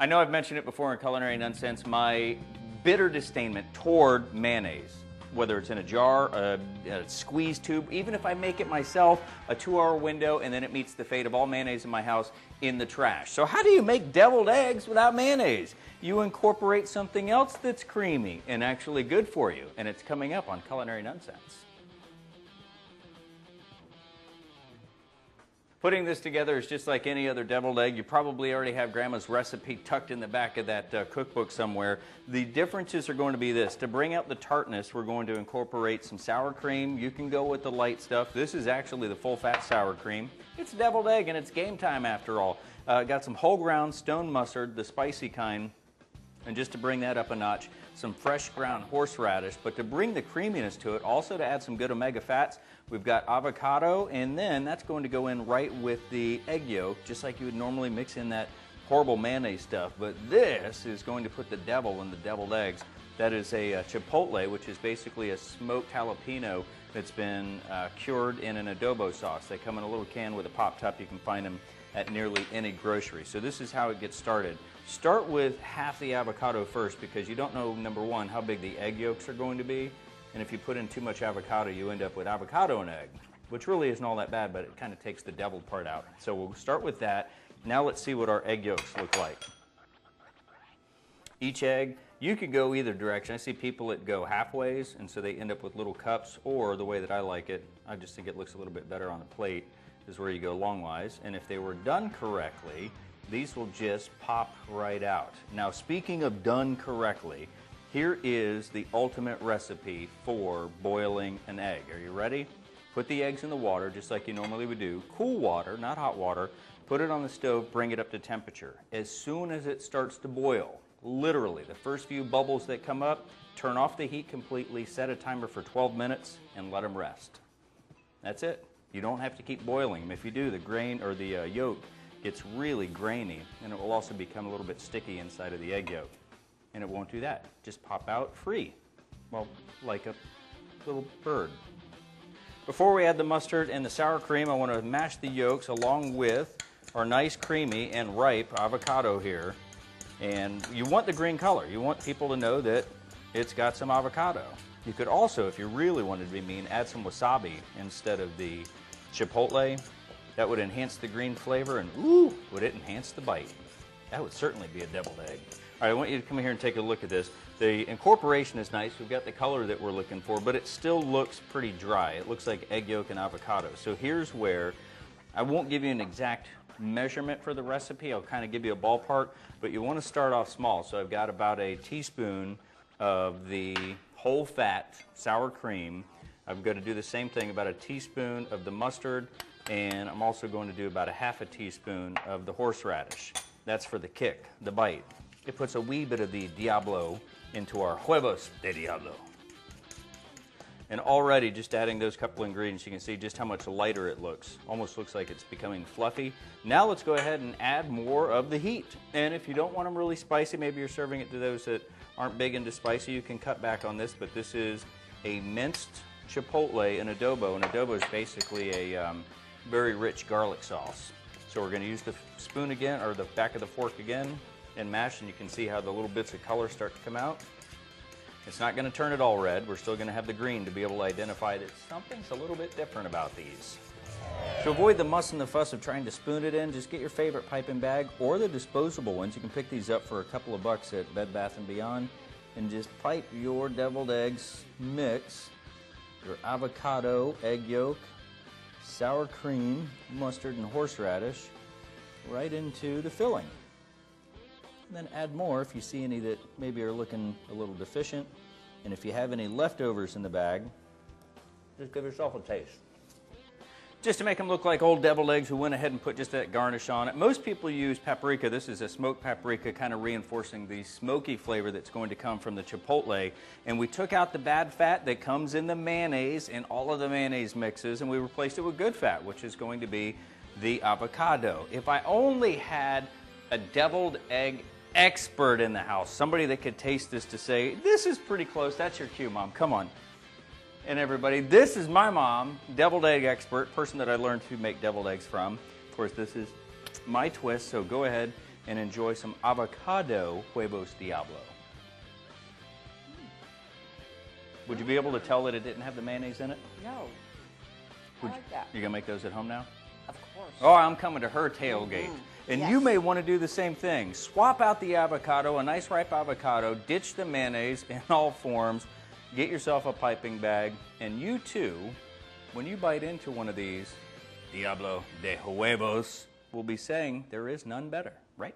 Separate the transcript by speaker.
Speaker 1: I know I've mentioned it before in Culinary Nunnsense, my bitter disdainment toward mayonnaise. Whether it's in a jar, a squeeze tube, even if I make it myself, a 2-hour window, and then it meets the fate of all mayonnaise in my house in the trash. So how do you make deviled eggs without mayonnaise? You incorporate something else that's creamy and actually good for you, and it's coming up on Culinary Nunnsense. Putting this together is just like any other deviled egg. You probably already have Grandma's recipe tucked in the back of that cookbook somewhere. The differences are going to be this. To bring out the tartness, we're going to incorporate some sour cream. You can go with the light stuff. This is actually the full-fat sour cream. It's deviled egg, and it's game time after all. Got some whole ground stone mustard, the spicy kind. And just to bring that up a notch, some fresh ground horseradish. But to bring the creaminess to it, also to add some good omega fats, we've got avocado, and then that's going to go in right with the egg yolk, just like you would normally mix in that horrible mayonnaise stuff. But this is going to put the devil in the deviled eggs. That is a chipotle, which is basically a smoked jalapeno that's been cured in an adobo sauce. They come in a little can with a pop top. You can find them at nearly any grocery. So this is how it gets started. Start with half the avocado first, because you don't know, number one, how big the egg yolks are going to be. And if you put in too much avocado, you end up with avocado and egg, which really isn't all that bad, but it kind of takes the deviled part out. So we'll start with that. Now let's see what our egg yolks look like. Each egg, you could go either direction. I see people that go halfways, and so they end up with little cups, or the way that I like it, I just think it looks a little bit better on the plate, is where you go longwise. And if they were done correctly, these will just pop right out. Now, speaking of done correctly, here is the ultimate recipe for boiling an egg. Are you ready? Put the eggs in the water just like you normally would do. Cool water, not hot water. Put it on the stove, bring it up to temperature. As soon as it starts to boil, literally the first few bubbles that come up, turn off the heat completely, set a timer for 12 minutes, and let them rest. That's it. You don't have to keep boiling them. If you do, the grain or the yolk gets really grainy, and it will also become a little bit sticky inside of the egg yolk. And it won't do that. Just pop out free. Well, like a little bird. Before we add the mustard and the sour cream, I want to mash the yolks along with our nice creamy and ripe avocado here. And you want the green color. You want people to know that it's got some avocado. You could also, if you really wanted to be mean, add some wasabi instead of the chipotle. That would enhance the green flavor, and ooh, would it enhance the bite. That would certainly be a deviled egg. All right, I want you to come here and take a look at this. The incorporation is nice. We've got the color that we're looking for, but it still looks pretty dry. It looks like egg yolk and avocado. So here's where I won't give you an exact measurement for the recipe. I'll kind of give you a ballpark, but you want to start off small. So I've got about a teaspoon of the whole fat sour cream. I'm going to do the same thing, about a teaspoon of the mustard, and I'm also going to do about a half a teaspoon of the horseradish. That's for the kick, the bite. It puts a wee bit of the diablo into our huevos de diablo. And already, just adding those couple ingredients, you can see just how much lighter it looks. Almost looks like it's becoming fluffy. Now let's go ahead and add more of the heat. And if you don't want them really spicy, maybe you're serving it to those that aren't big into spicy, you can cut back on this, but this is a minced chipotle in adobo. And adobo is basically a very rich garlic sauce. So we're going to use the spoon again, or the back of the fork again, and mash, and you can see how the little bits of color start to come out. It's not going to turn it all red. We're still going to have the green to be able to identify that something's a little bit different about these. To avoid the muss and the fuss of trying to spoon it in, just get your favorite piping bag or the disposable ones. You can pick these up for a couple of bucks at Bed Bath & Beyond, and just pipe your deviled eggs mix, your avocado, egg yolk, sour cream, mustard, and horseradish right into the filling. And then add more if you see any that maybe are looking a little deficient. And if you have any leftovers in the bag, just give yourself a taste. Just to make them look like old deviled eggs, we went ahead and put just that garnish on it. Most people use paprika. This is a smoked paprika, kind of reinforcing the smoky flavor that's going to come from the chipotle. And we took out the bad fat that comes in the mayonnaise and all of the mayonnaise mixes, and we replaced it with good fat, which is going to be the avocado. If I only had a deviled egg expert in the house, somebody that could taste this to say, this is pretty close. That's your cue, Mom. Come on. And everybody, this is my mom, deviled egg expert, person that I learned to make deviled eggs from. Of course, this is my twist, so go ahead and enjoy some avocado huevos diablo. Would you be able to tell that it didn't have the mayonnaise in it?
Speaker 2: No. I like that.
Speaker 1: You gonna make those at home now?
Speaker 2: Of course.
Speaker 1: Oh, I'm coming to her tailgate. And
Speaker 2: Yes.
Speaker 1: you may want to do the same thing. Swap out the avocado, a nice ripe avocado, ditch the mayonnaise in all forms, get yourself a piping bag, and you too, when you bite into one of these Diablo de Huevos, will be saying there is none better, right?